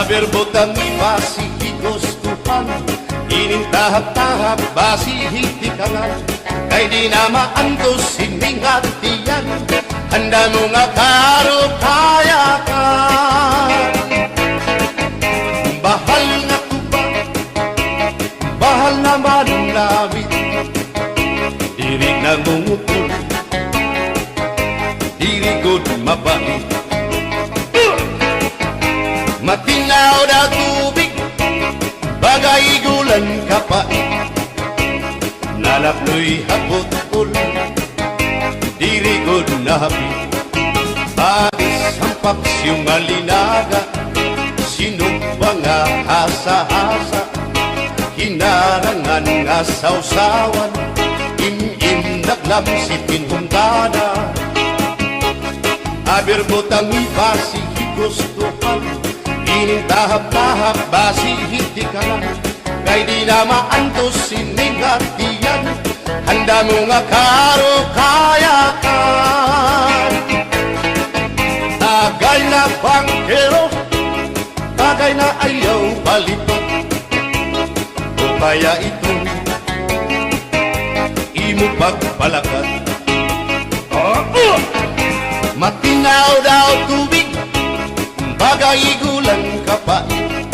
Aber butang ibasi higustuhan, inintahap-tahap basi hitikangan, kay di na maantos siningatiyan, handa mo nga karukayakan. Bahal nga tuba, bahal naman namin, diri nangungutol, diri good mabait. Matinaw na tubig, bagay gulan kapait, nalapnoy hapot-ul, diri good nahapit. Agis ang paksyong alinaga, sinumpa nga hasa-hasa, hinarangan nga sausawan, im-im naglamsipin humdana. Aber butang ibasi higustuhan, inintahap-tahap basi hitikalan, kay di na maantos siningatiyan, handa mo nga karukayakan. Tagay na bangkero, tagay na ayaw balipat, upaya ito imo pagpalakat. Matinaw daw tubig, bagay gulang kapait,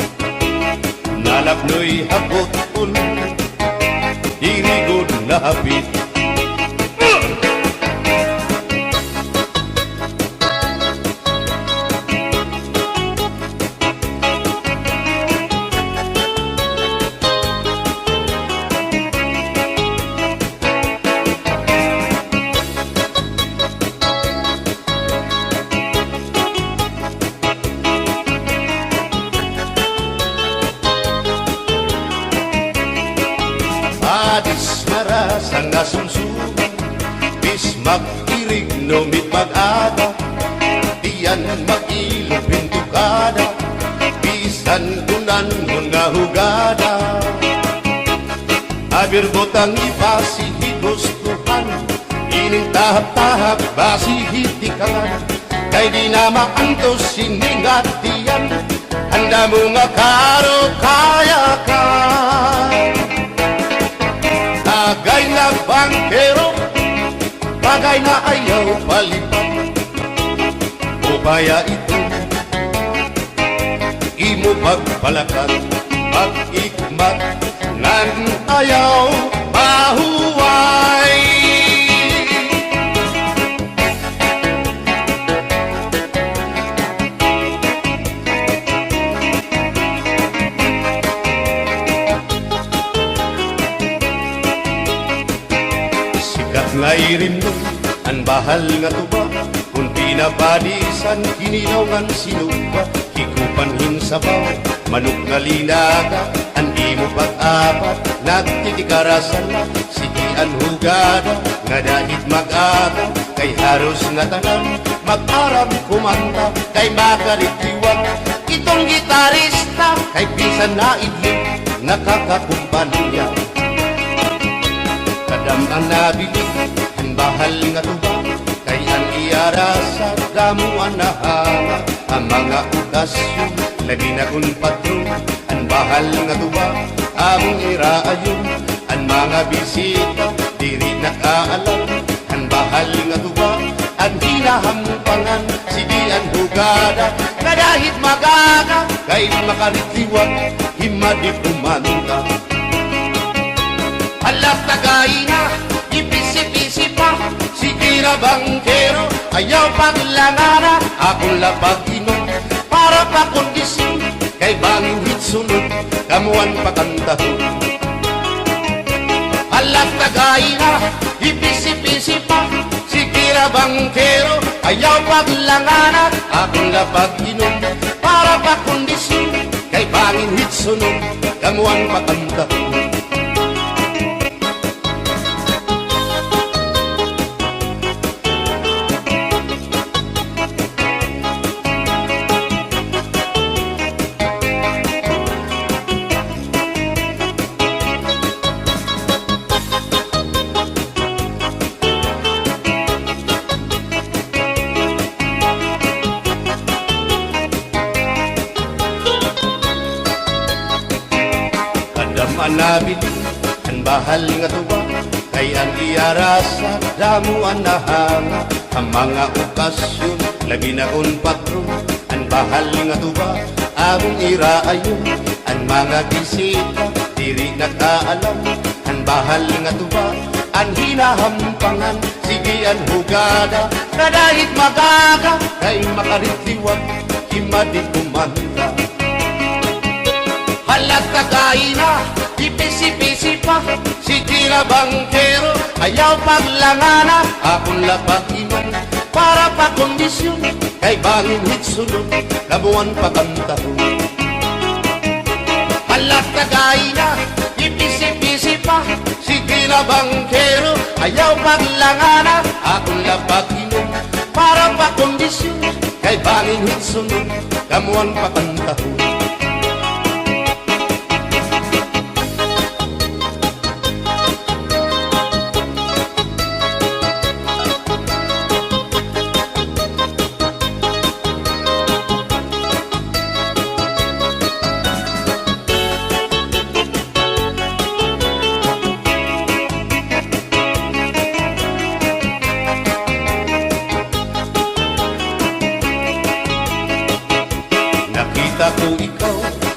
nalapnoy hapot-ul, diri good nahapit. Adis narasang nasumsuman, bis mag-irig numit mag-aga, diyan mag-ilong pintukada, bisan kunan mo nga hugada. Aber butang ibasi higustuhan, inintahap-tahap basi hitikalan, kay di na maantos siningatiyan, handa mo nga karukayakan. Bagay na bangkero, bagay na ayaw palipat, upaya ito imo pagpalakat, pag-ikmat nan ayaw mahuway. Ngairin mo, ang bahal nga tuba, kung pinabadisan, kinilaw ng sinuba, hikupan hinsabaw, manok nga linaga, andi mo pag-apat, nagtitikarasan na, sigian hugada, nga dahit mag-aga, kay haros nga tanan, mag-aram kumanta, kay makaritiwan, itong gitarista, kay pisan na idlip, nakakakumpanya. Kadam ang nabilig, ang bahal nga tuba, kay ang iarasa, damuan na hanga, ang mga okasyon, lagi na kung patron, ang bahal nga tuba, among iraayon, ang mga bisita, diri nakaalam, ang bahal nga tuba, ang hinahampangan, sige ang hugada, kadahit magaga, kay makaritiwan, himadi kumanta. Alat tagay na, ipisi-pisi pa, sige na bangkero, ayaw paglangana, akong lapag-inom, para pa kondisyon, kay bangwit sunod, kamuan pakantahon. Alat tagay na, ipisi-pisi pa, sige na bangkero, ayaw paglangana, akong lapag-inom, para pa kondisyon, kay bangwit sunod, kamuan pakantahon. nabili ang bahal nga tuba, kay ang iyara sa damuan na hanga. Ang mga okasyon, labi na kong patron, ang bahal nga tuba, among iraayon. Ang mga bisita, diri nakaalam, ang bahal nga tuba, ang hinahampangan, sige ang hugada, na dahit magaga, kay makaritiwag, himadi kumanda. Halat kagay na, ipisi-pisi pa, sige na bangkero, ayaw paglangana, akong labakiman, para pa kondisyon, kay bangin hitsunod, kabuan pa kantahon. Halat kagay na, ipisi-pisi pa, sige na bangkero, ayaw paglangana, akong labakiman, para pa kondisyon, kay bangin hitsunod, kamuan pa kantahon.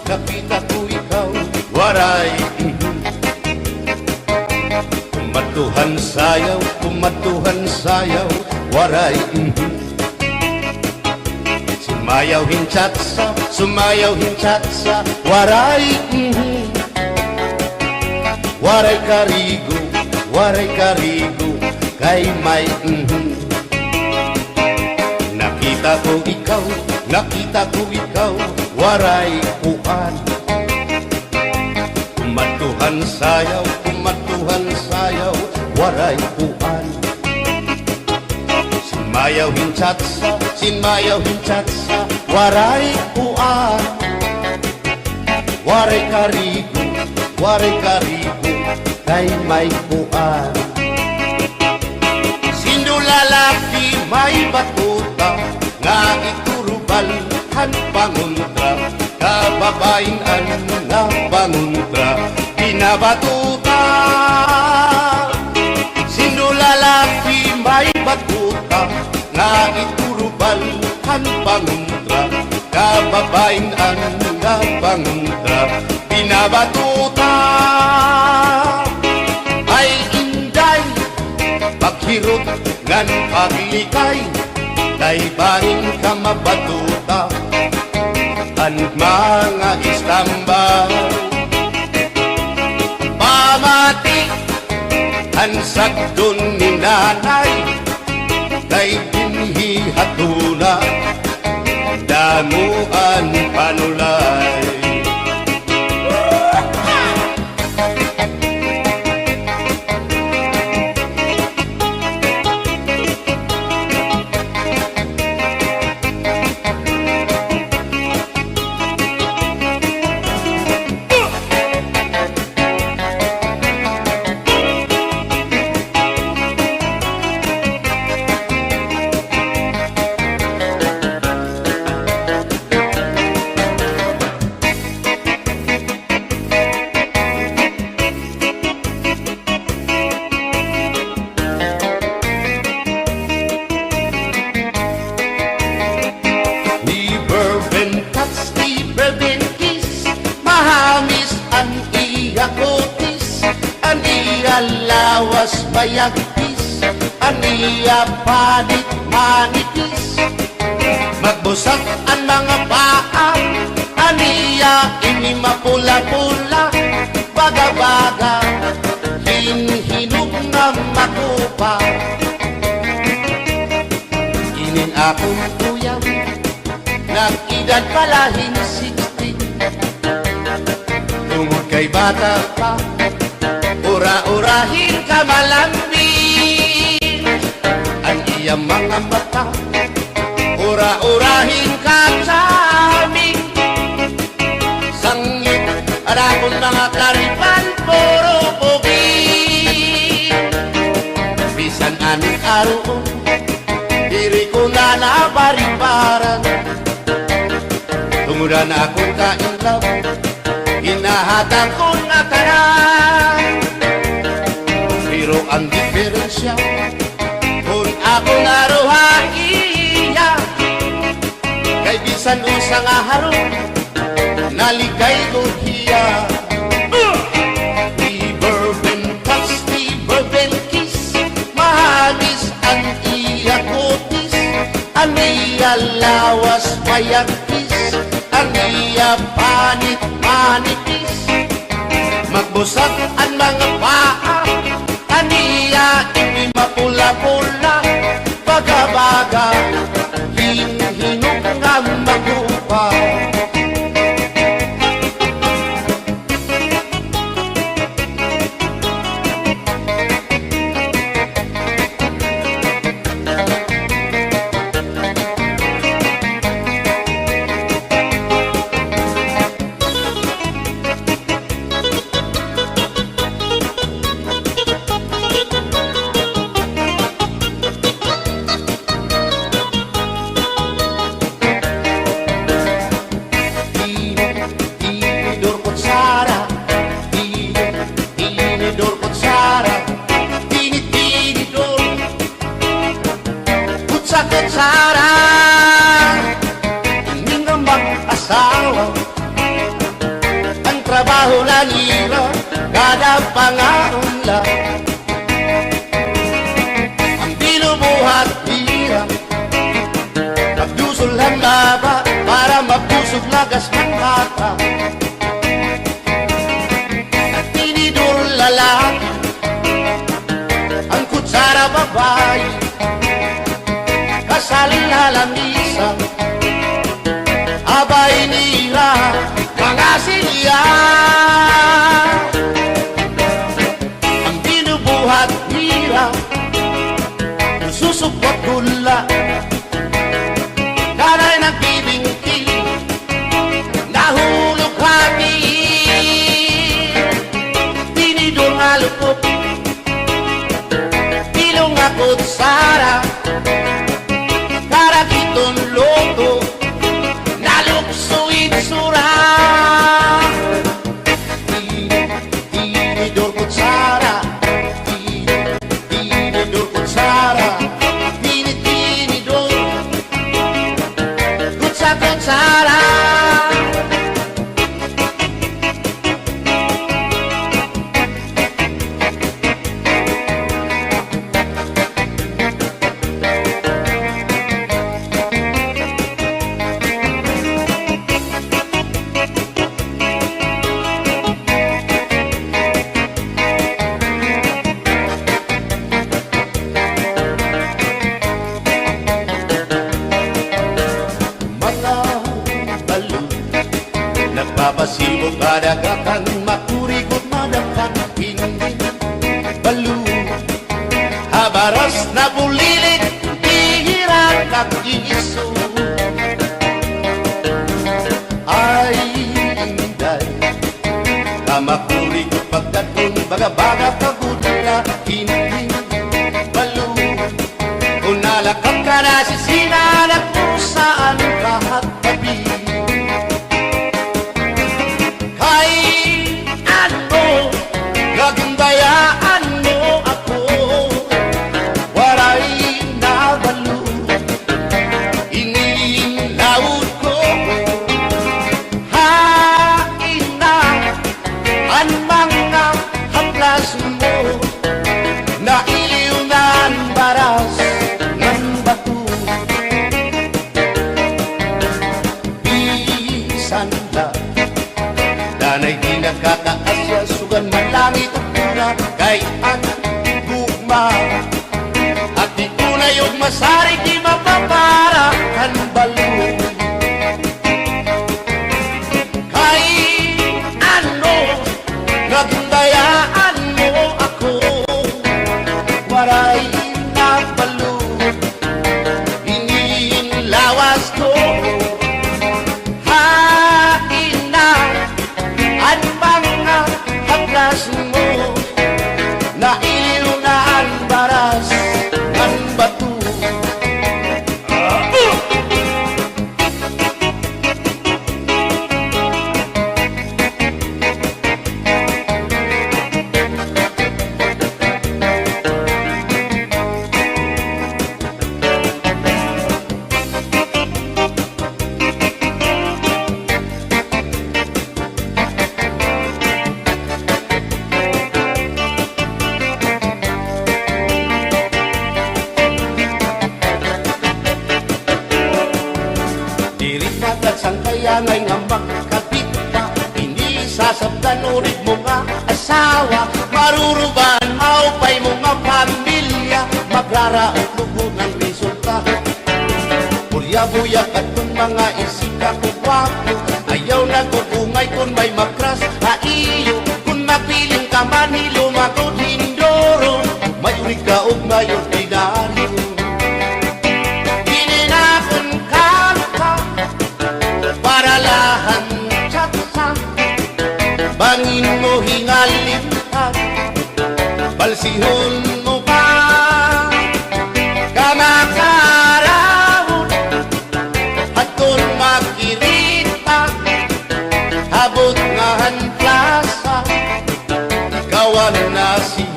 Nakita ko ikaw, waray. Kumatuhan sayaw, waray. Sumayaw hinchatsa, waray. Waray karigo, kay may. Nakita ko ikaw, waray uan. Kumatuhan sayaw, waray uan. Sinmayaw hinchatsa, waray uan. Waray karigo, kay may uan. Sinulalaki may batuta, nga iturubal han panguntra, kababayan na panguntra, pinabatuta. Sinulalaki may batuta, nga iturubal han panguntra, kababayan na panguntra, pinabatuta. Ay inday, paghirot ngan paglikay, kay bangin ka mabatuta, ang mga istambay. Pamati ang sagdon ni nanay, kay binhi hatuna, damuan panulay. Lawas bayagpis, aniya panit manipis, magbusag ang mga paa, aniya ini mapula-pula, baga-baga, hinhinog na makupa. Inin akong tuyang, nag-edad palahin 60, tungod kay bata pa, ura-urahin ka malambing, ang iyang mga mata, ura-urahin ka saming, sangit at akong mga klaripan, puro pugi. Bisan anong araw, diri ko na nabaribaran, tungudan akong kainlaw, hinahatang ko na tanan. Bisan usa nga harong naligay ko hiya. Di bourbon touch, di bourbon kiss, mahagis ang iya kutis, ang iya lawas mayagkis, ang iya panit manipis. Magbusag ang mga paa, ang iya hindi mapula-pula, baga-baga hinok nga magupa. Kutsara, hindi nga mag-asawa, ang trabaho na nila, kada pangaunla. Ang binubuhat hirap, nagdusol ang laba, para mapusog lagas ng bata. At tinidor lalaki, ang kutsara babae, kasal na lamisa, abay nila mga silya. Ang binubuhat nila, susupot gula, kanay nagbibingki, nahulog hati, tinidor nga lupot, ilong nga kutsara, kitong loto, naluksuin sura. Tinidor kutsara, tinidor kutsara, tinidor kutsara. Nagpapasibo kadagatan, makurikot madampan, hindi balo. Habaras na bulilit, ihirap kakiso. Ay, inday, kamakurikot pagkatun, baga-baga pagudira, hindi balo. Kung nalakap ka na sisinanak mo saan kahat tabi, gagandayaan mo ako, waray na balo, inilaud ko, hain na ang mga haplas mo, na iliw na ang baras ng bato. Bisan ka, danay di nagkakaasya, sugan man langit at puna, kay ang gugma. At di tunay yung masarig, di mapapara ang balo. Kay ano, nagundayaan mo ako, waray na balo, inilawas ko. Mo na iliw na ang baras ng bato. dangay nga makabit pa. Inisasabtan ulit mo nga asawa, maruruban maupay mo nga pamilya, magraraot lubog ng resulta. Bulya-buyak at kung mga isika ko wapo, ayaw na kukungay kung may makras haiyo. Kung mapiling ka man hilumagod hindoro, may urig ka o may ordinaryo. Gininakon ka para lahan tsatsa, bangin mo hingalimtan, balsihon mo pa kamakarahon at kung makirita habot nga hanplasa, ikaw ang nasiyaw.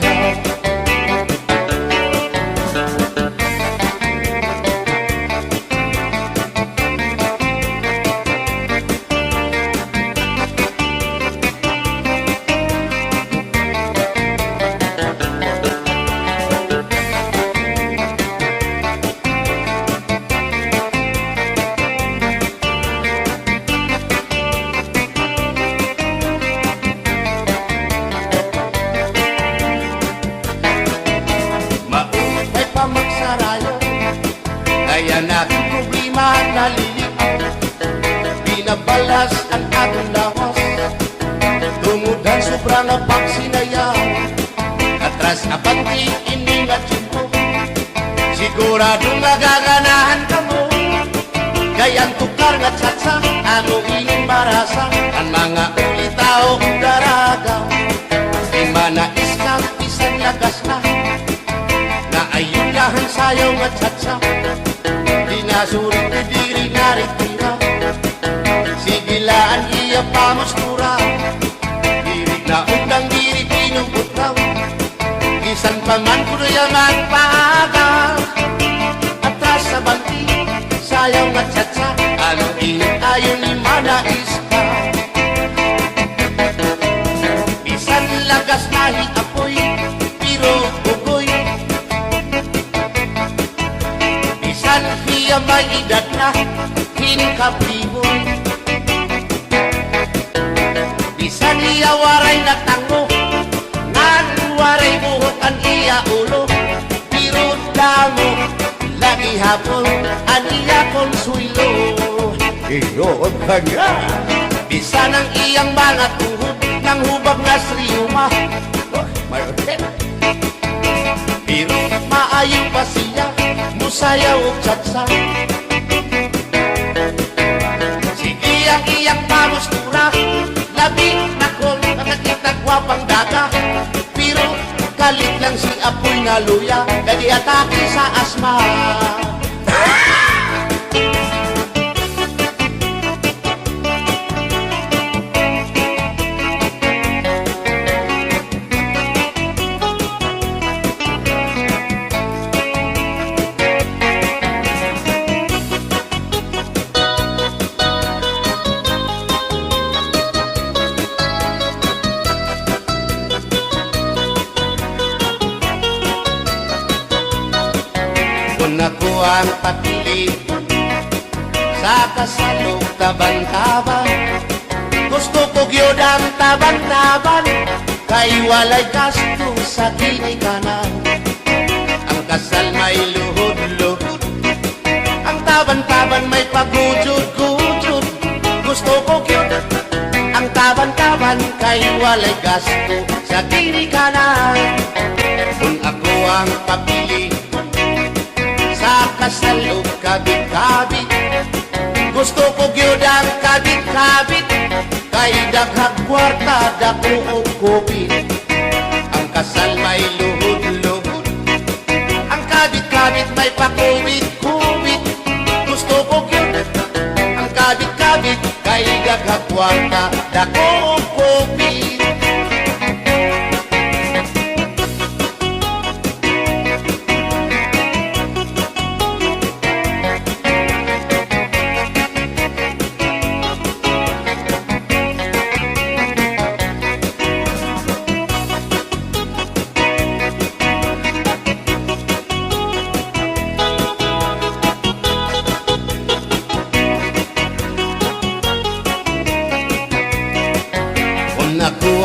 Maupay pa magsarayo, kaya na problema naliliaw. Binabalas ang atong lawas, tumudan sobrang na pagsinayaw. Atras na pati ini nga tiyempo, sigurado magaganahan ka mo. Kayang tukar nga tsatsa, ano ining marasa, ang mga ulitaw daragaw. Di manais ka, isang lagas na, na ayun lahan sayaw nga tsatsa. Di nasurit ni diri naritira, sigilaan iya pamustura. Dirig na undang diri pinuputraw, isan pa man kuno yung magpaaga. Atras sa banti, sayaw nga tsatsa, ano init ayon ni manais ka. Bisan lagas nahi apoy, pero bugoy. Bisan hiya may edad na, hinkapriboy. Bisan hiya waray na tango, nan waray buhok ang iya ulo. Pero damo, lagi hapon, ang iya konsuelo. Iyon ka nga. Bisan ang iyang mga tuhod, ng hubag na sriyuma. Pero maayaw pa siya, musayaw o tsatsa. Sige ang iyang pamustura, labi na kol, nakakita gwapang daga. Pero kalit lang si apoy na luya, kadi atake sa asma. Kung ako ang papili sa kasalog taban-taban, gusto ko gyud ang taban-taban, kay walay gasto sa ginikanan. Ang kasal may luhod-luhod, ang taban-taban may pagujud-gujud. Gusto ko gyud ang taban-taban, kay walay gasto sa ginikanan. Kung ako ang papili sa kasalog kabit-kabit, gusto ko gyud ang kabit-kabit, kay daghang kwarta dako og kopit. Ang kasal may luhod-luhod, ang kabit-kabit may pakubit-kubit. Gusto ko gyud ang kabit-kabit, kay daghang kwarta dako og kopit.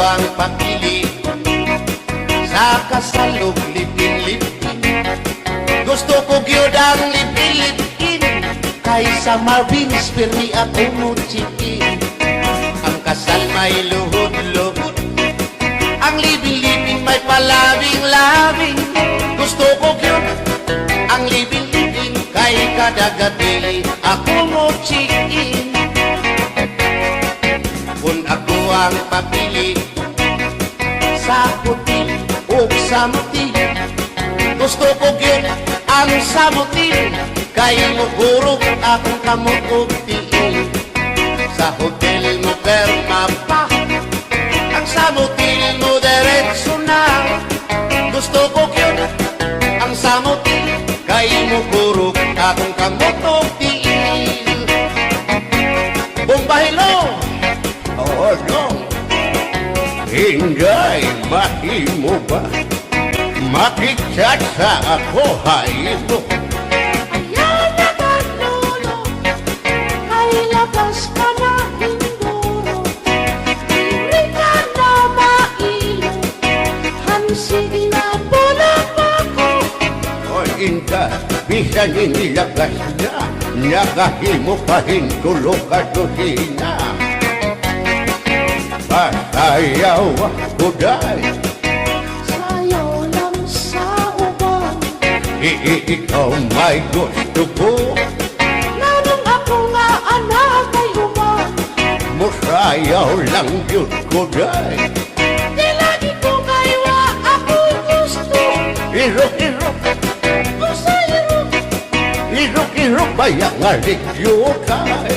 ang pakili sa kasalog lipin-lipin. Gusto ko gyud ang lipin-lipin kaysa Marvin's Permi at Umuchikin. Ang kasal may luhod-luhod, ang lipin-lipin may palabing-labing. Gusto ko gyud ang lipin-lipin kay kada gabi ako mo chikin. Kung ako ang papili sa puti o samuti, gusto ko gyud ang samuti kay mugurog akong kamot og tiil. Sa hotel mo perma pa, ang samuti mo diretso na. Gusto ko gyud ang samuti kay mugurog akong kamot og tiil. Bumbahilo! Oh no! Hinday, mahimo ba? Makichat sa ako, haymo. Ayaw na kanolo, ay labas ka na indoro. Diri ka na mailo, hansig na bulang ako. O inka, bisan inilagas na, nakahimo pa hintulog ka tuhina. Pasayaw ako dahil Sayaw lang sa uban, ikaw may gusto ko. nanong ako nga anak ay uban. Musayaw lang yun ko dahil Di lagi ko kaywa ako gusto. irok-irok, Usayro, irok-irok bayang aligyo kay.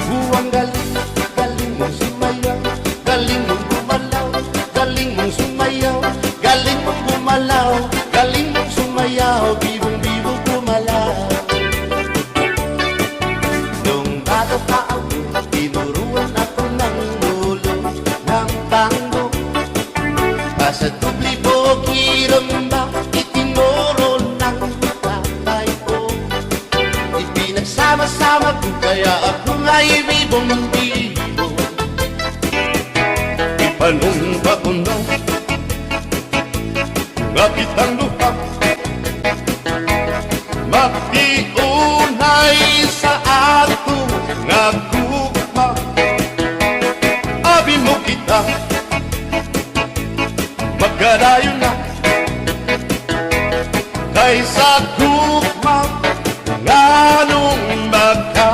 Buwang galing, galing mong sumayaw, galing mong gumalaw, galing mong sumayaw, galing mong gumalaw, galing mong sumayaw, bibong-bibong gumalaw. Nung bata pa ako, tinuruan ako ng ulo ng tango. Basta dubli bogi rumba, itinuro ng tatay ko. Ipinagsama-sama ko kaya ako nga'y bibong-bibo. Ipanumpa ko na nga kitang lupa, magtiunay sa ato nga gugma. Abi mo kita, magkarayo na kaysa gugma nga nung magka.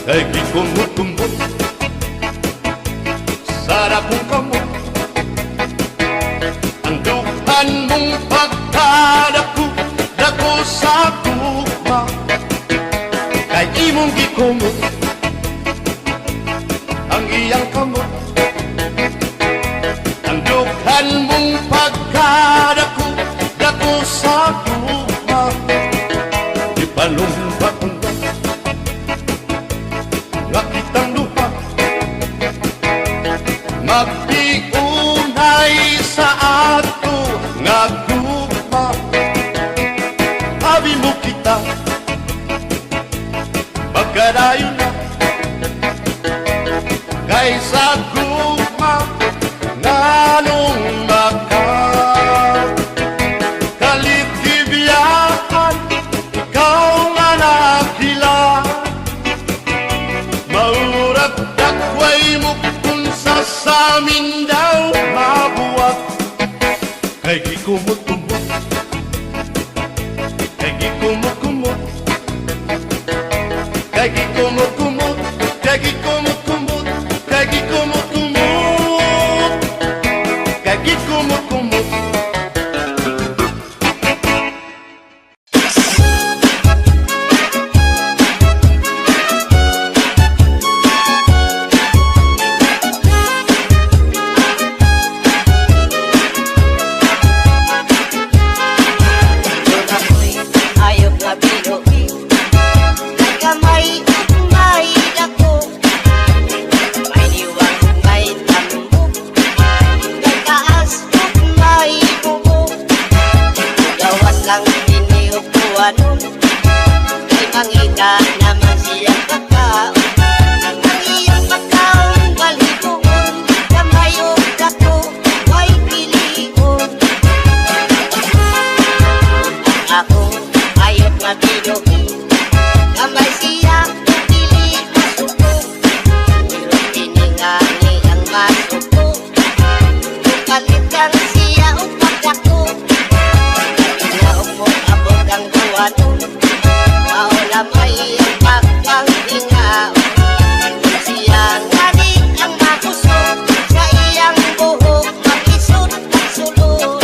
Kay gikumot-kumot, sarap mong kamot, ang dukan mong pagkadako, dako sa gugma. Kay imong gikumot, ang iyang kamot, ang dukan mong pagkadako, dako sa gugma. Ipalumpa ko na nga kitang lupa, magtiunay sa ato nga gugma. Abi mo kita, magkarayo na kaysa gugma nga nung magka. Kaligtibiyakan, ikaw nga nakila, maurag dakway mo kung sa amin daw mabuwag. Kay gikumot-kumot, kay gikumot-kumot, kay gikumot-kumot, kay gikumot-kumot, kay gikumot-kumot, kay gikumot-kumot. duwanon, ay mangita naman siyang pagkaon. Ang iyang pagkaon balhibuon, kamayog dako ay pilion. Ako ayot mabinuhi, kamay siya pili masuko. Pero tiningani ang masuko, kukalitan siya upag dako. Naumong abot ang duwanon, maula may ang pagpanghingaon. Siya ngani ang makusog, sa iyang buhok makisod at sulod.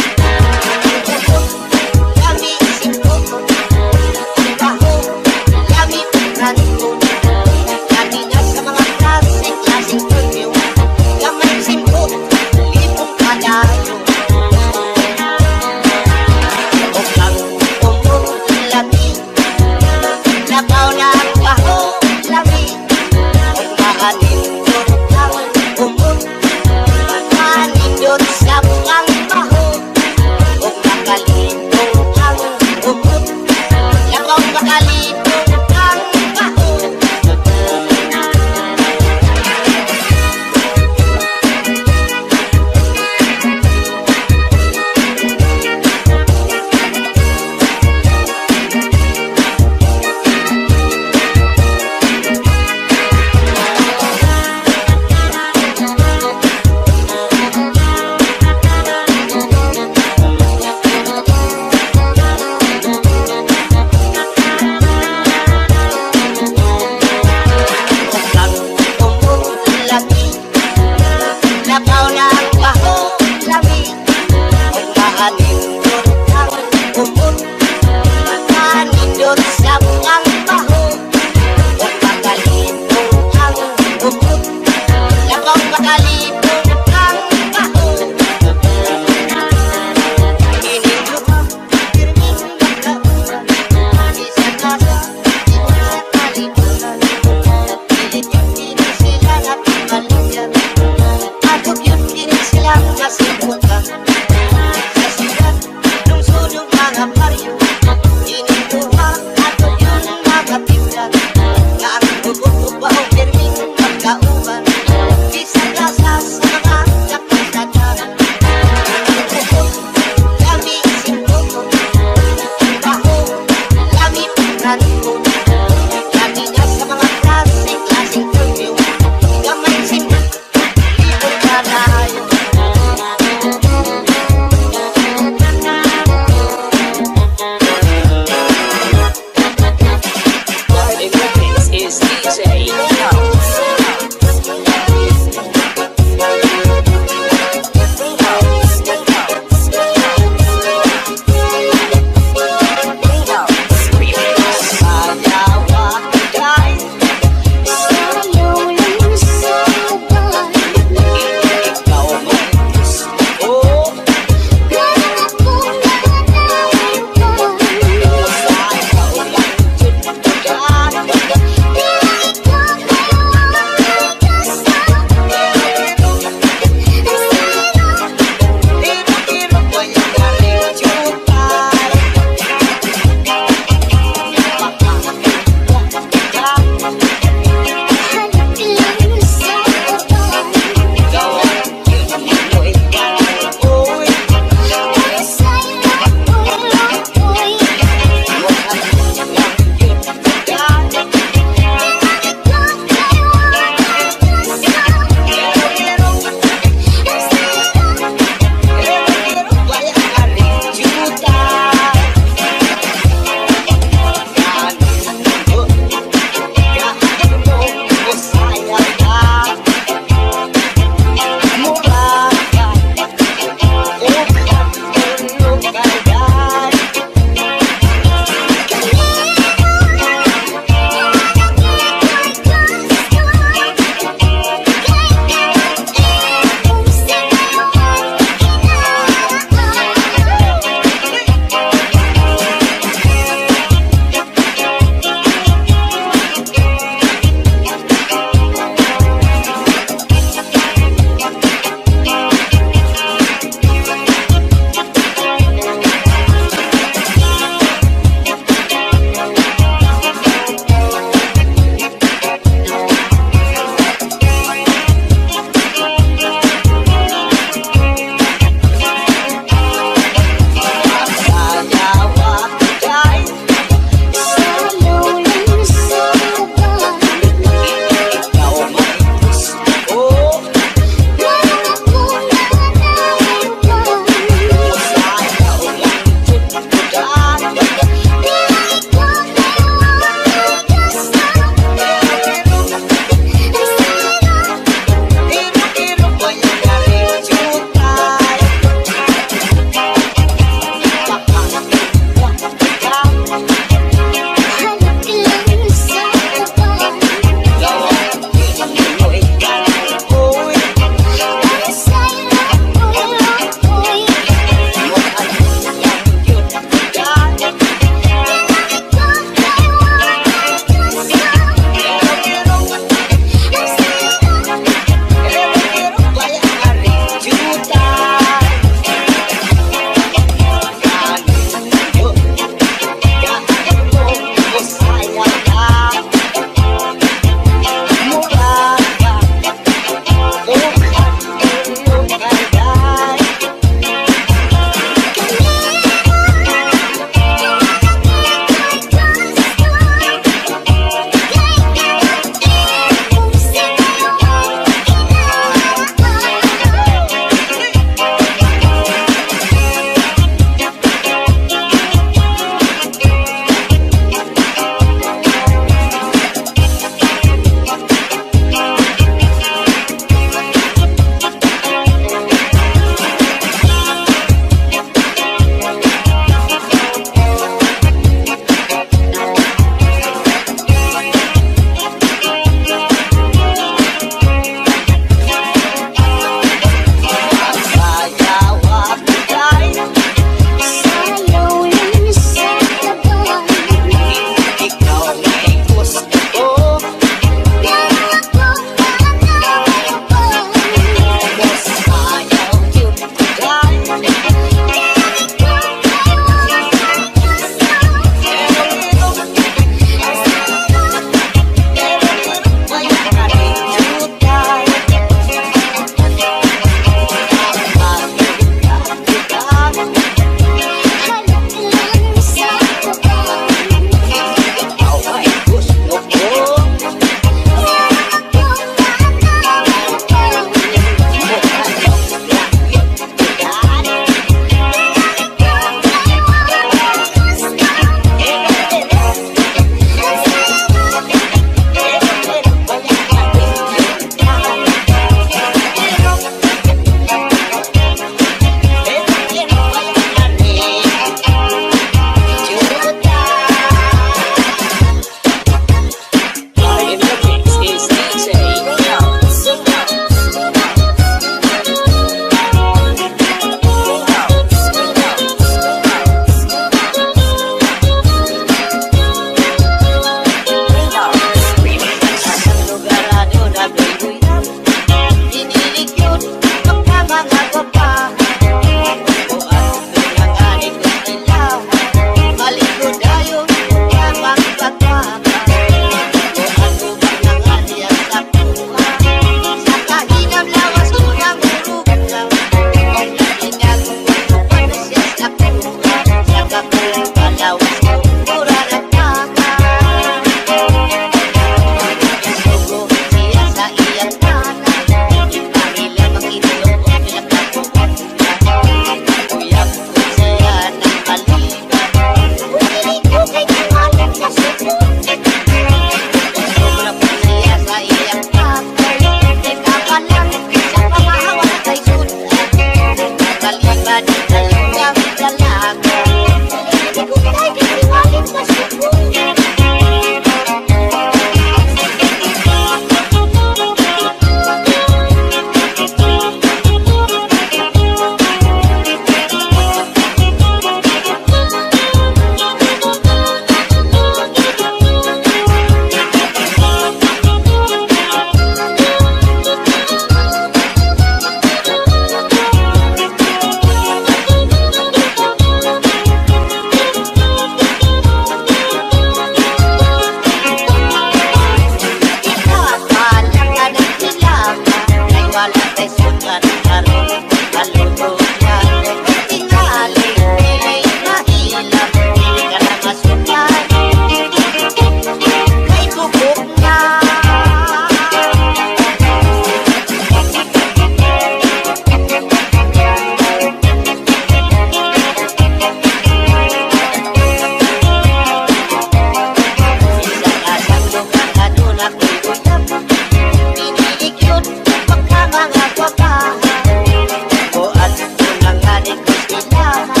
kailangan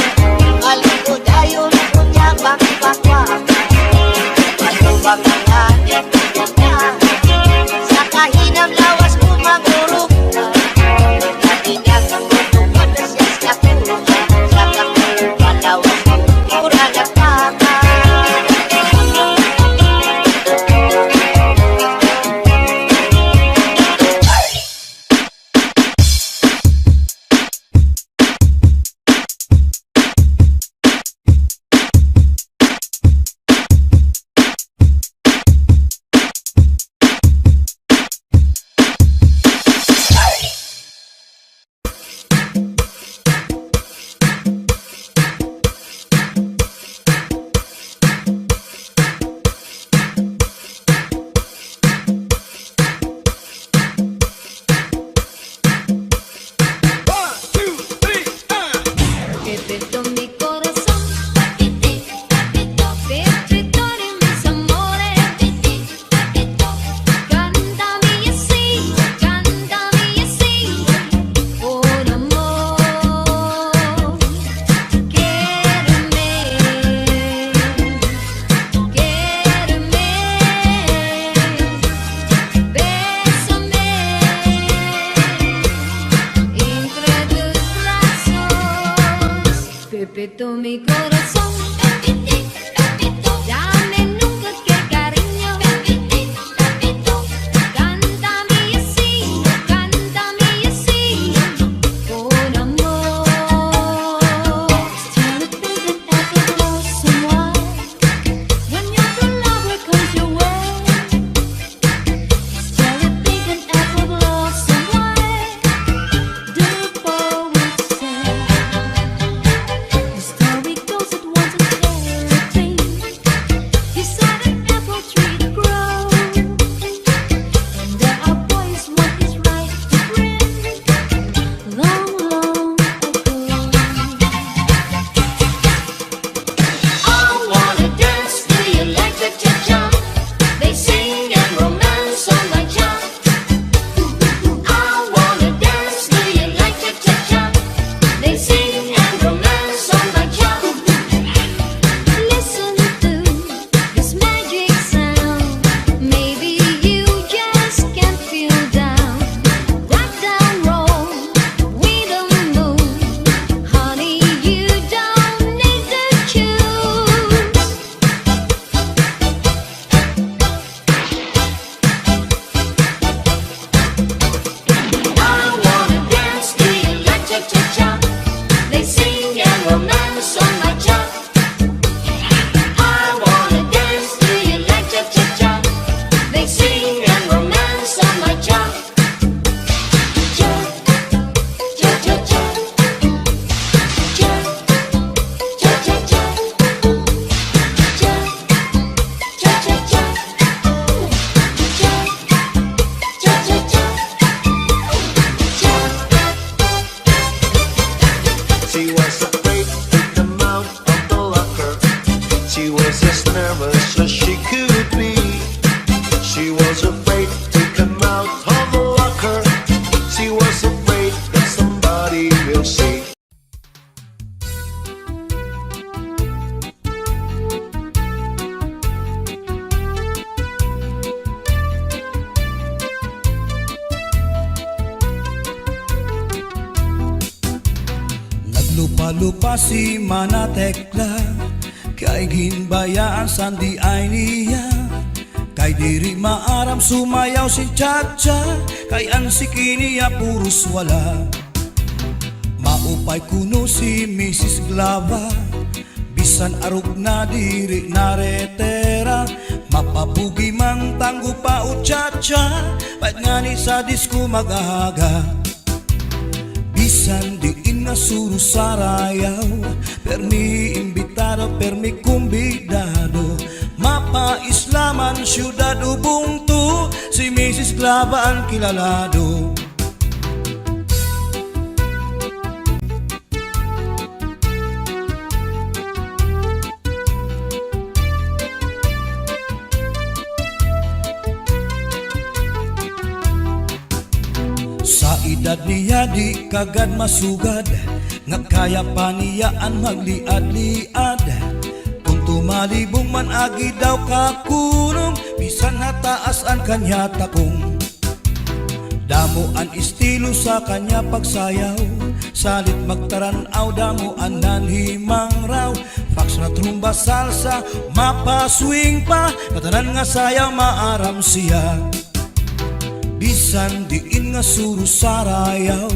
malikod ayon kunya bakbakwa Malubang ang ating pagkakita Sa kahinang lawas kumangurog Katinang tutupan na siya sa kulong Sa kakulungan lawas kumurang nagpaka Pepito mi corazón, pepito, pepito, pepito de mis amores, pepito, pepito. Cántame así, por amor. Quiéreme, quiéreme, bésame entre tus brazos. Pepito mi corazón, pepito, pepito, dame nunca que cariño, pepito, pepito, cántame así, por amor. Still a thinking that you're close and wide, when your true lover comes your way. Still a thinking that you're close and wide, the poet said. The story goes that once a fairy tale, he saw an apple tree to grow, and there are boys what is right to bring, long, long ago. I wanna dance, do you like the cha-cha? They sing and romance on my job. I wanna dance, do you like the cha-cha? They sing and romance on my job. Listen to this magic sound. Maybe you just can't feel down. Rock down, roll with the moon. Honey, you don't need to choose. I wanna dance, do you like cha-cha-cha? They sing and romance on my job. I wanna dance, do you like cha-cha-cha? They sing and romance on my job. Cha-cha-cha, cha-cha-cha, cha-cha-cha, She was afraid to come out of the locker. She was as nervous as she could be. She was afraid to come out of the locker. She was afraid that somebody will see. Naglupa-lupa si Mana Tekla, kay ginbayaan sandi ay niya. Kay diri maaram sumayaw si Chacha, kay ang sikiniya puros wala. Maupay kuno si Mrs. Glava, bisan arug na diri naretera. Mapabugi mang tanggo pa o Chacha, pait nga ni sa disco magahaga. Bisan diin nga suru sarayaw, permi imbitado, permi kumbidado. Mapa-islaman syudad Ubuntu, si Mrs. Glava ang kilalado. Sa edad niya di kagad masugad, nga kaya pa niyaan magliad-liad. Kung tumalibong man agi daw kakunong, bisan hataas ang kanya takong. Damo ang estilo sa kanya pagsayaw, salit magtaranaw, damo ang nanhimang raw. Fax na trumba salsa, mapaswing pa, katanan nga sayaw maaram siya. Bisan diin nga suro sarayaw,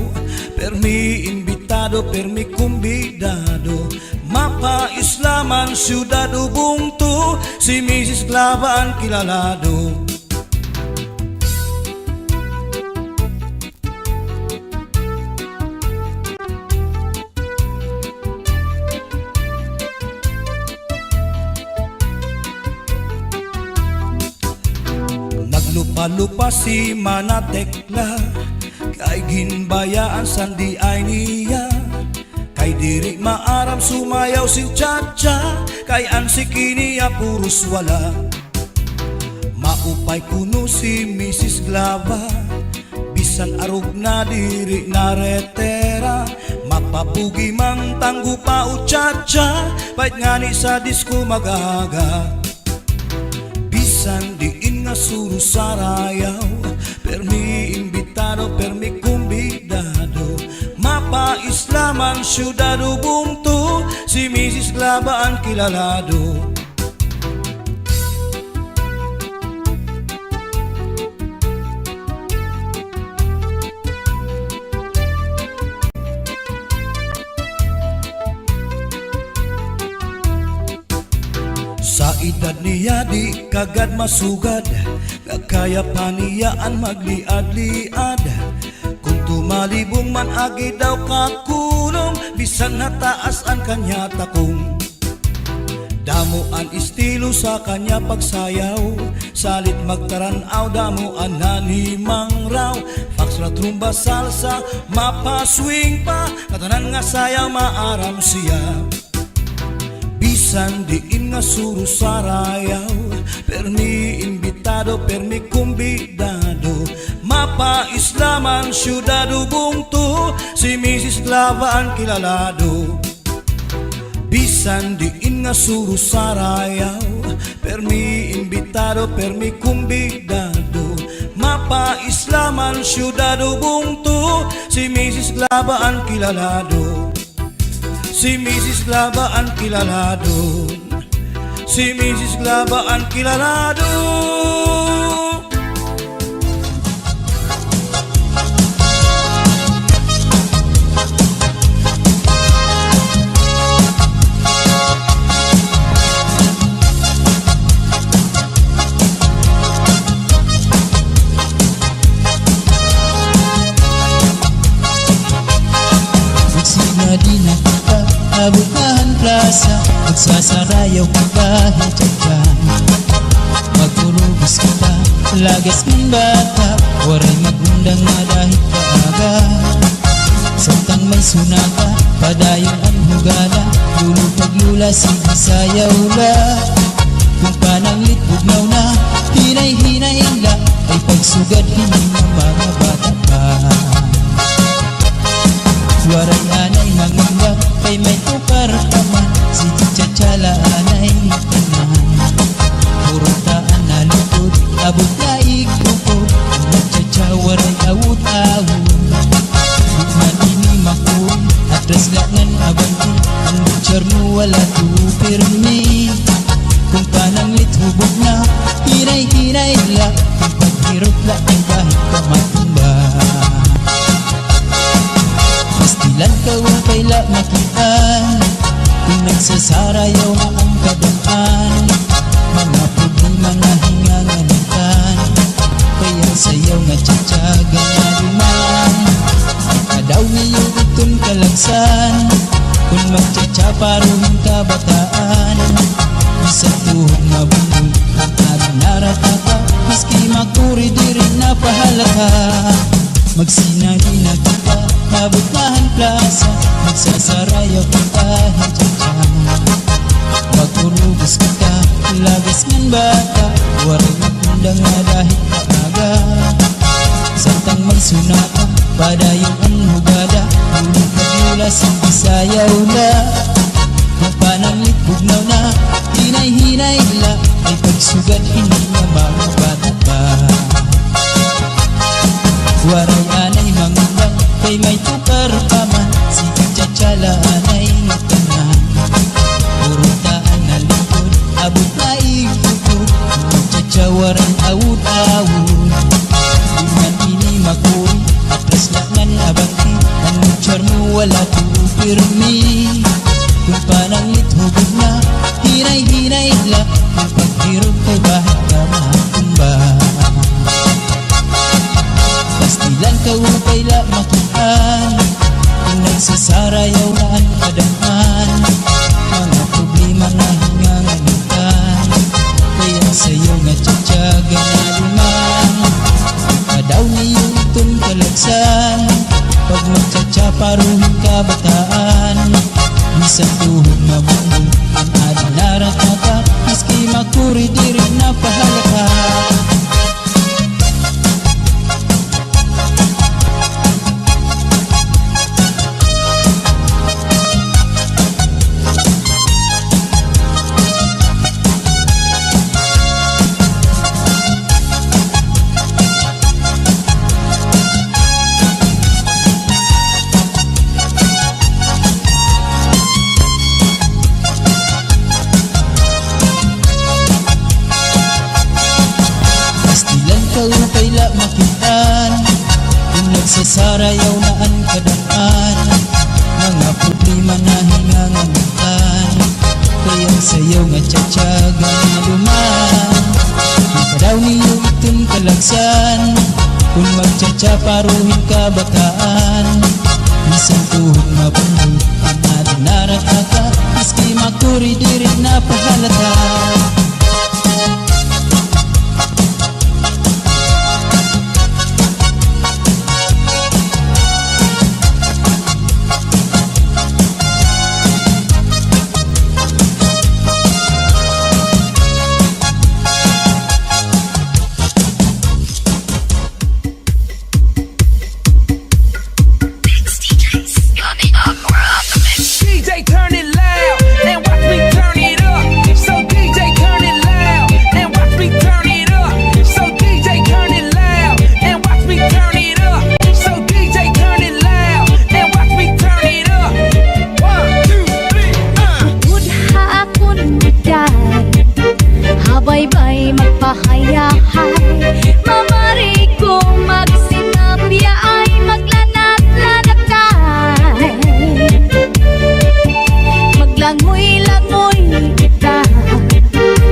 permi imbitado, permi kumbidado. Mapa-islaman, syudad ubungtu, si Mrs. Clava ang kilalado. Naglupa-lupa si Manatekla, kay ginbayaan sandi ay niya. Kay diri maaram sumayaw si Chacha, kay ang sikiniya puros wala. Maupay kuno si Mrs. Clava, bisan arog na diri na retera. Mapapugi mang tanggo pa o Chacha, pait ngani sa disco magaga. Bisan diin nga suro sarayaw, permi imbitado, permi kumbidado. Mapa-islaman, syudad ubungtu, si Mrs. Clava ang kilalado. Sa edad niya di kagad masugad, kaya pa niyaan magliad-liad. Kung tumalibong man agi daw kakunong, bisan nataas ang kanya takong. Damo ang estilo sa kanya pagsayaw, salit magtaranaw, damo ang nanhimang raw. Fax na trumba salsa, mapaswing pa, katanan nga sayaw maaram siya. Bisan diin nga suro sarayaw, permi imbitado, permi kumbidado. Mapa-islaman, syudad ubungtu, si Mrs. Clava ang kilalado. Bisan diin nga suro sarayaw, permi imbitado, permi kumbidado. Mapa-islaman, syudad ubungtu, si Mrs. Clava ang kilalado. Si Mrs. Clava ang kilalado, si Mrs. Clava ang kilalado. Di na kita abutan plaza, magsasarayaw ka kahit dyan. Magturubos kita, lagas ng bata, waray magundang na dahil kaaga. Samtang may sunata, padayon ang hugala, lulupag-lula sayaw la. Kung pananglit bugnaw na, hinay-hinay la, ay pagsugad hindi ng mga bata pa. Waray anay mangamba, kay may tukar kaman, si Chacha anay tanan. Purutaan na lukod, abot na ikukod, Chacha waray awut-awut. Bukman ini makul, atras laknan abanti, ang butcher mo wala tupirmi. Kung pananglit hubog na, hinay-hinay la, kung paghirap la ang kahit kamatumba. Pastilan ka ang kaila makitaan, kung nagsasarayaw na ang kadaan. Mga problema nga hinganganitan, kaya sayaw nga tsatsaga na duman. Kadaw niyo itong kalagsan, kung magtsatsa paruhin kabataan. Isang tuhog mabundol, at naratata, maski makuri di rin napahalata. Magsinali na kita, mabutahan plaza, magsasarayaw ka kahit dyan. Magturubos kita, lagas ng bata, waray magundang na dahil kaaga. Samtang may sunata, padayon ang hugada, ulit na asang bisayaw la kung pananglit bugnaw na hinay-hinay la ay pagsugat hindi na mga bata pa. Waray anay mangundang kay may tukar pa man si Chatsala anay tanan. Urutaan na likod abot na ikukod Chachawaran awud-awud Iman ini makuri atras laknan abangti anong charmo wala to pirmi. Kung pananglit hugod na hinay-hinay la kung paghirog kay bahat ka matumba. Pastilan ka upay la makitaan kung nagsasarayaw na ang kadaman. Mga problema na hinganganitan kaya sa'yo nga tsatsaga na liman. Kadaw niyong itong kalagsan pag magtsatsa paruhin ka bataan. Isang tuhod na mundo ang adinarat na ka maski makuri di rin na pahalaka. Upay la makitaan kung nagsasarayaw na ang kadaan. Mga problema na hinganganitan kaya sa'yo nga tsatsaga na duman. Ipadaw niyo itong kalagsan kung magtsatsa paruhin ka bataan. Isang tuhod mabundo ang adinarat ka maski makuri di rin na pahalata. DJ turn it loud and watch me turn it up. So DJ turn it loud and watch me turn it up. So DJ turn it loud and watch me turn it up. So DJ turn it loud and watch me turn it up. 1, 2, 3, Mudha akong bigay Habay-bay magpahayahay Mamari kong magsinapya ay maglanat-lanatay Maglangoy-langoy kita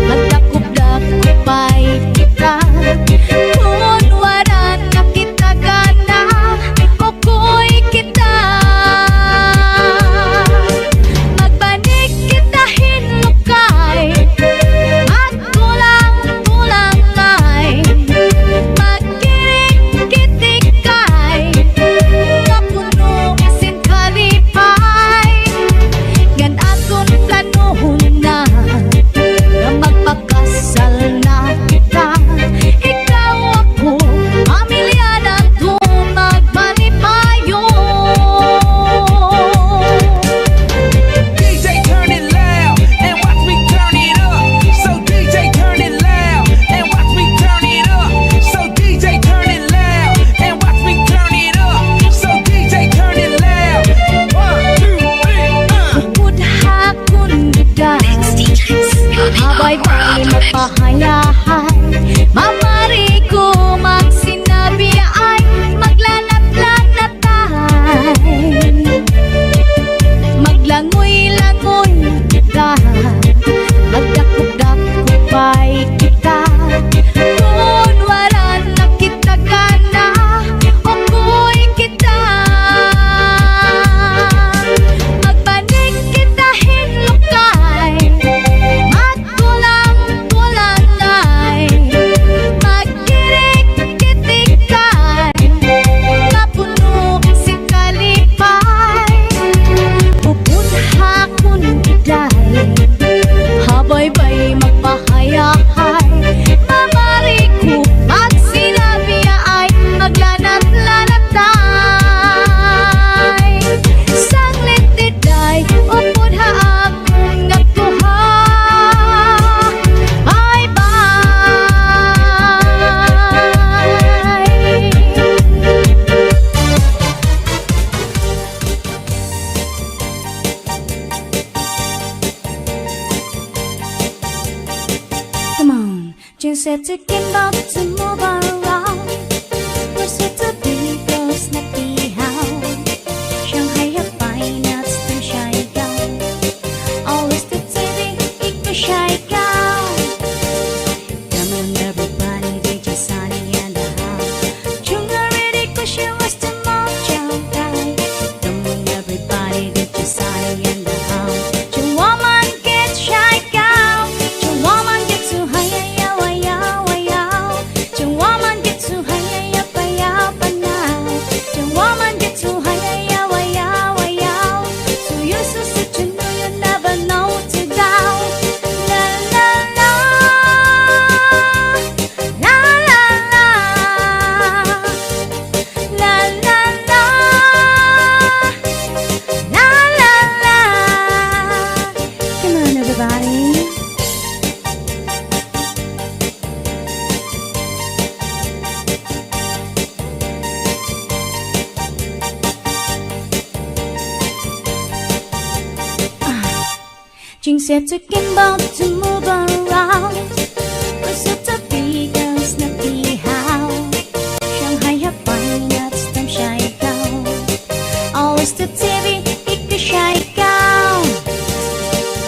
Magdakop-dakopay kita Kunwaran na kita gana O ko'y kita Magbanig kita hinukay At tulang-tulangay Magkirik-kitikay Kapuno sinkalipay Gan akong planohon na Na magpakasal na kita Ikaw ako, pamilyada ko magbalipayo DJ turn it loud and watch me turn it up. So DJ turn it loud and watch me turn it up. So DJ turn it loud and watch me turn it up. So DJ turn it loud. 1, 2, 3, Mudha akong bigay Habay-bay magpahayahay Mamari ko magsinabi ay maglanat-lanatay Maglangoy-langoy kita Magdakop-dakopay kita Kunwaran na kita gana O ko'y kita Magbanig kita hinukay At tulang-tulangay Magkirik-kitikay Kapuno sinkalipay Pupunha akong bigay said to Kimbo to move around. Was it to be close na pihaw? Shanghai have fine nuts to shy gown. Always the TV, iko shy gown. Come on everybody, DJ Sunny and the house. Chunga ready cause she was the mom chow guy. Come on everybody, DJ Sunny and the house. Chung woman get shy gown. Chung woman get too high, yaw, yaw, yaw. Chung woman get too high, yaw, yaw, now. Chung woman get too high, yaw, yaw, yaw. So you so sit you know you never know to down. La la la, la la la, la la la, la la la. Come on, everybody. Jing said to Kimbo to move around. Was it to be girls na pihaw? Shanghai have fine nuts, them shy gown. Always the TV, iko shy gown.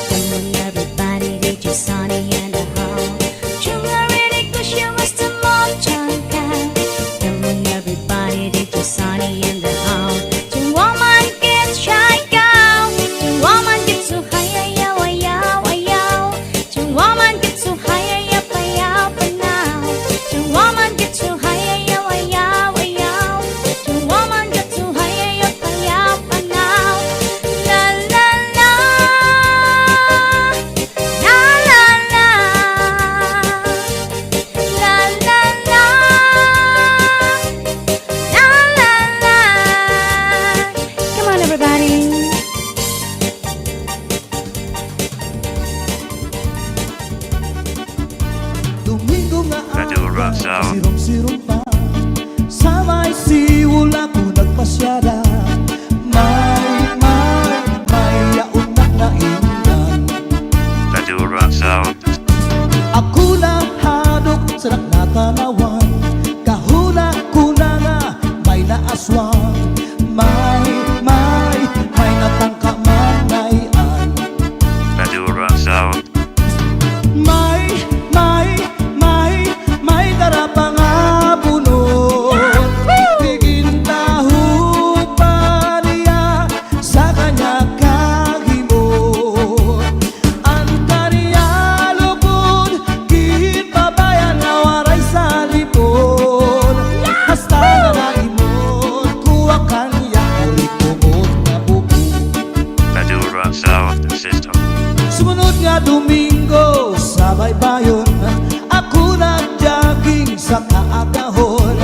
Come on everybody, DJ Sunny and the house. Chunga ready cause she was the mom chunga. Come on everybody, DJ Sunny and the house. Chung woman gets shy gown. Chung woman gets too high, yaw, yaw, yaw. Chung woman gets too high, yaw, yaw, now. Chung woman gets too high, yaw, yaw, yaw. Chung woman gets too high, yaw, yaw, now. La la la, la la la, la la la, la la la. Come on, everybody. Domingo nga Madura aga, Sound. sirom-sirom pa. Sa may siwul ako nagpasyada. May yaunak na ingnan. Madura Sound. Ako na hadok sa nakatanawan. Kahuna ko na nga may naaswang. May natangkamanayan. Madura Sound. May darapang abunod. Bigin tahu pa niya sa kanya kahimod. Ang kaniya lugod, gihit babayan na waray sa lipod. Hasta na naimod, kuha kaniya ulit-umod na buko. Madura Sound System. Sumunod nga Domingo sa baybayon, ako nag-jogging sa kaagahon.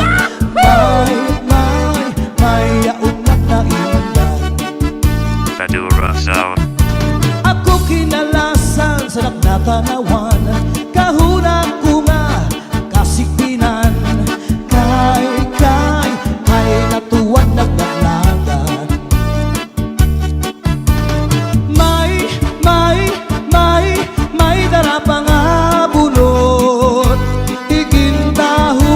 May yaunat na indan. Madura Sound. Ako kinalasan sa nakatanawan. Kahuna ko nga kasikpinan. Kay natuwan nagdaglagan. May darapang abunot. Igintahu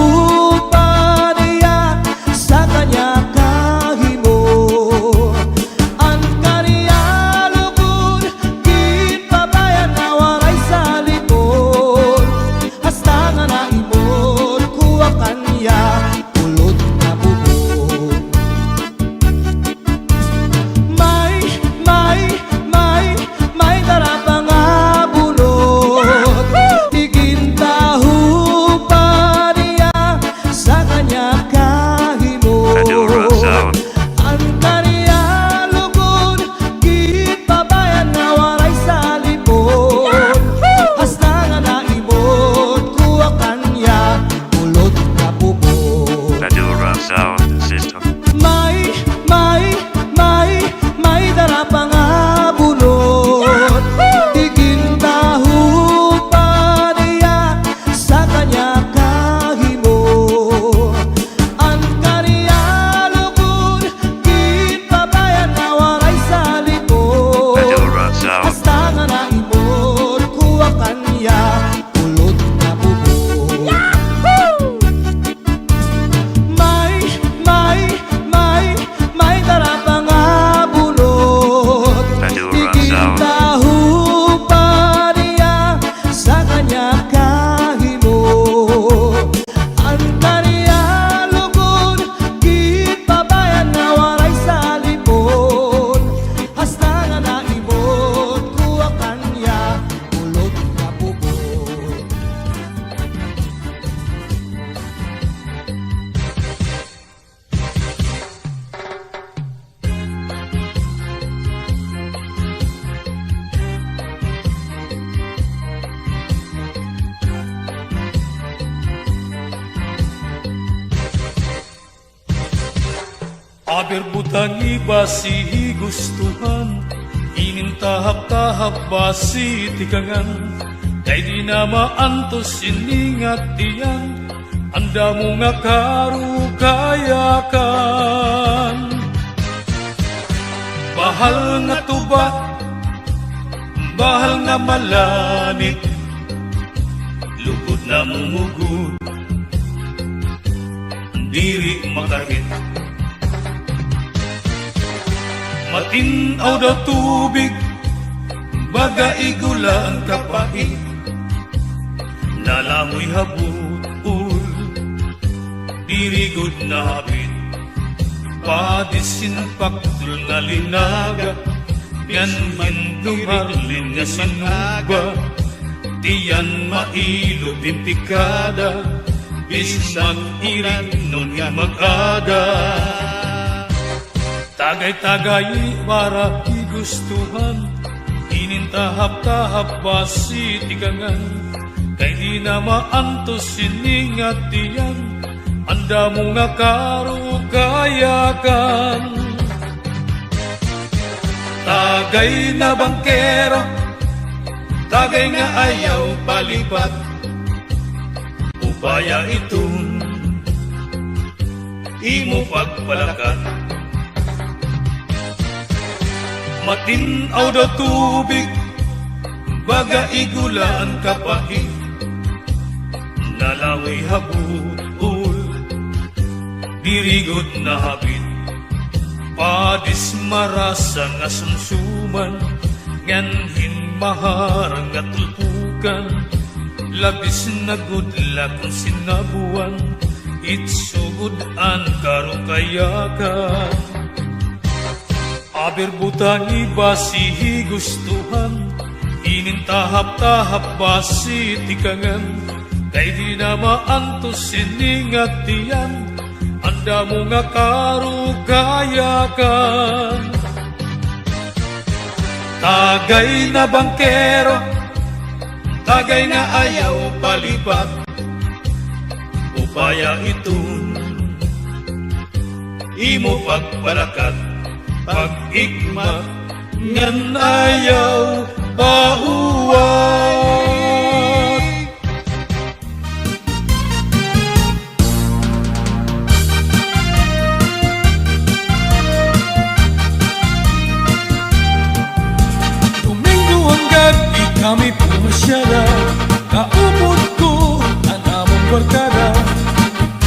Aber butang iba si gustuhan, inintahap-tahap ba si tikangan, kay di na maantos iningat iyan, anda mo nga karukayakan. Bahal nga tuba, bahal nga malanit, lugod na mumugod, diri makahit. Matinaw daw tubig, baga igula ang kapait, nalamoy habut-ul, dirigod na habit, padisinpaktul nga linaga, yan hintumarlin nga sinuba, tiyan mailo pimpikada, bisag irin nun nga mag-ada. Tagay-tagay para igustuhan, inintahap-tahap ba si tikangan, kay di na maantos siningat diyan, anda mo nga karukayakan. Tagay na bangkero, tagay nga ayaw palipat, upaya itong imo pagpalakat. Matinaw daw tubig, baga igula ang kapait, nalawi habut-ul, dirigod na habit, padis marasa nga sumsuman, nganhin maharang nga tulpukan, labis na gudla kung sinabuan, itsugod ang karukayakan. Aber butang iba si gustuhan, inintahap-tahap ba si tikangan, kay di na maantos siningat diyan, anda mo nga karukayakan. Tagay na bangkero, tagay na ayaw palipat, upaya itong imo pagpalakat, pag-igma ngan ayaw pauwat. Domingo ang gabi kami pumasyala, kaupod ko ang among barkada,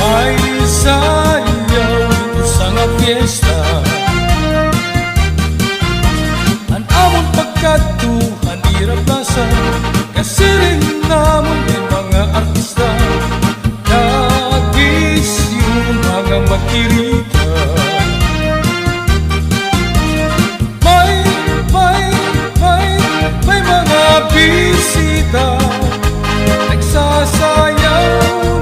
may sayaw ito sa nga fiesta. Pagkatuhan di plaza, kasi rin namon din mga artista, nagis yung mga makirita. May mga bisita, nagsasayaw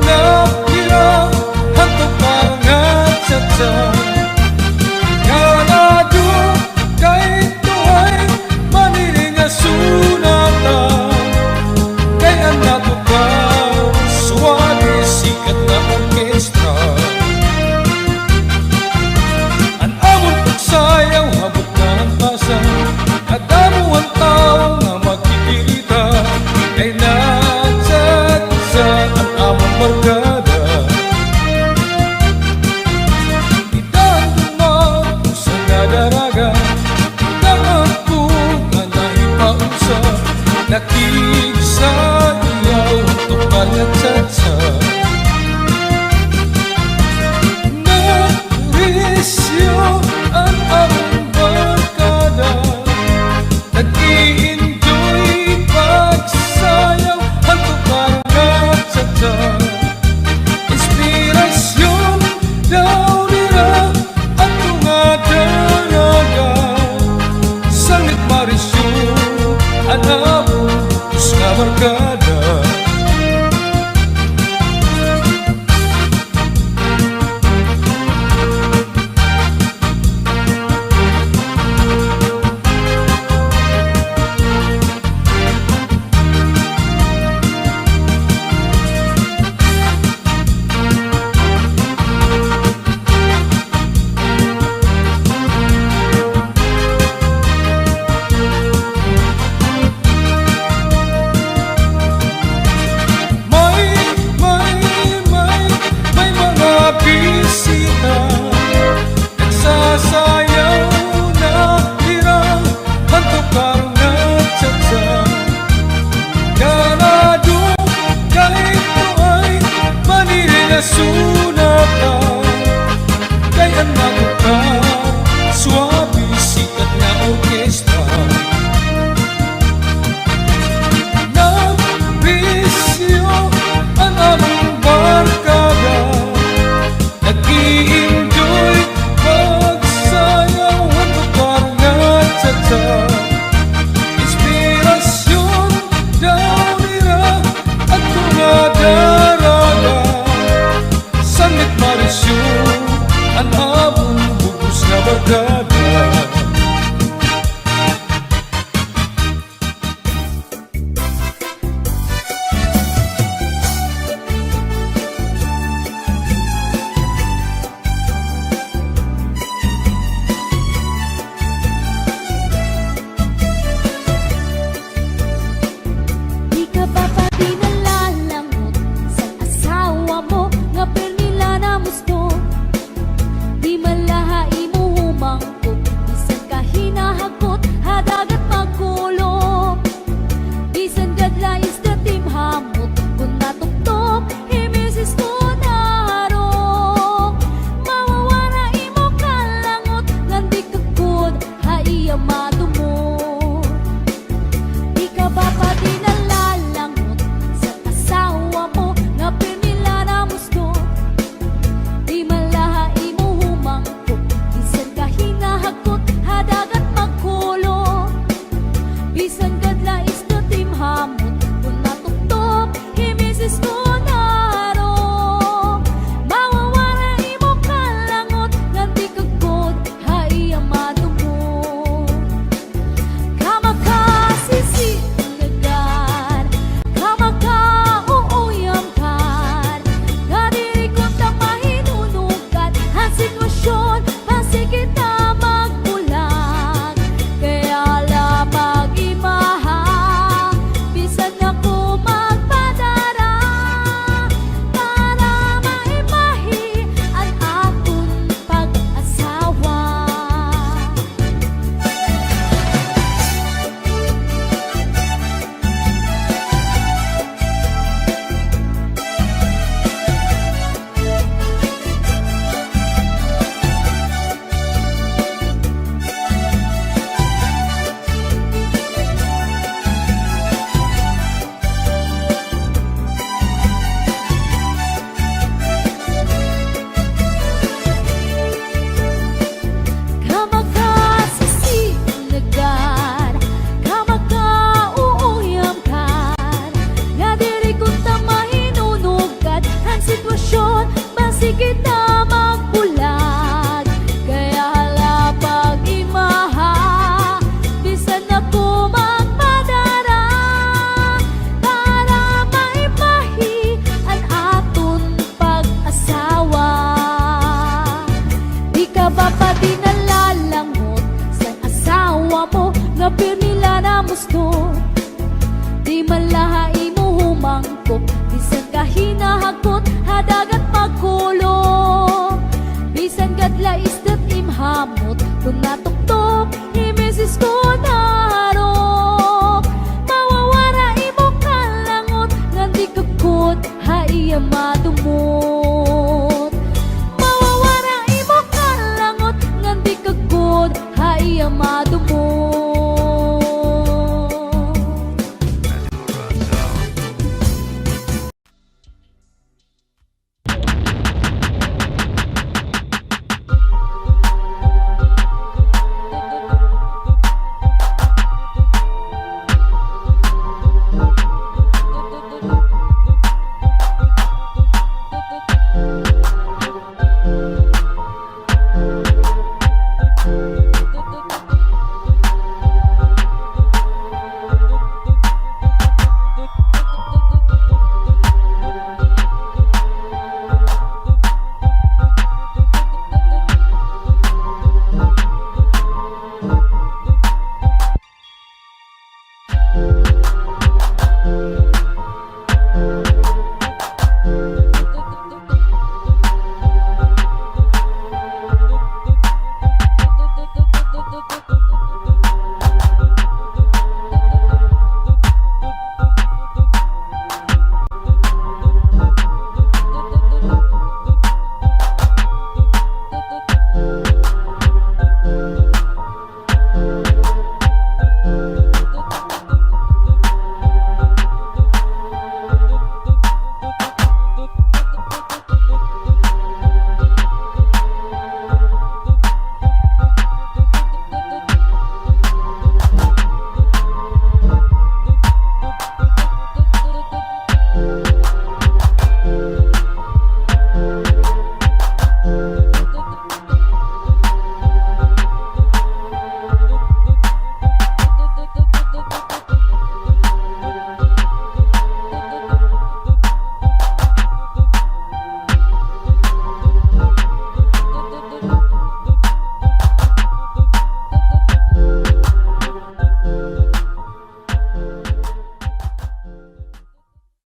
na hirang, hanto parang at satsa, kasunatan kay anak ka suabe sikat na orkestra ng bisyo ang among barkada nag-i-enjoy pagsayaw ang tukar nga tsa-tsa inspirasyon daw nila at tumadaraga Sanit Marisyon ang among bugos na bagada Di ka ba pati nalalangot sa asawa mo nga pernila na musto di malahay mo humangkot bisan ka hinahakot hadagat magkulong bisan gadla is the team hamot kung natuktok himisis ko narong mawawara imo kalangot ngandi kagod haiya madumot di ka ba pati nalalangot sa asawa mo nga pernila na musto di malahay mo humangkot bisan ka hinahakot hadagat magkulong bisan gadla is the team hamot kung natuktok himisis ko narong mawawara imo kalangot ngandi kagod haiya madumot kamakasisinagan kamakauuyamkan kadiri ko ta mahinunugan ang sitwasyon pasi kita magbulag kaya lamang imaha bisan ako magpadara para maimahi ang akong pag-asawa kamakasisinagan kamakauuyamkan nga diri ko ta mahinunugan ang sitwasyon basi kita magbulag kaya halapag imaha bisan ako magpadara para maipahi ang aton pag-asawa di ka ba pati nalalangot sa asawa mo nga pernila na musto di malahay mo humangkot bisan ka hinahakot hadagat magkulong bisan gadla is the team hamot kung natuktok himisis ko narong mawawara imo kalangot ngandi kagod haiya madumot mawawara imo kalangot ngandi kagod haiya madumot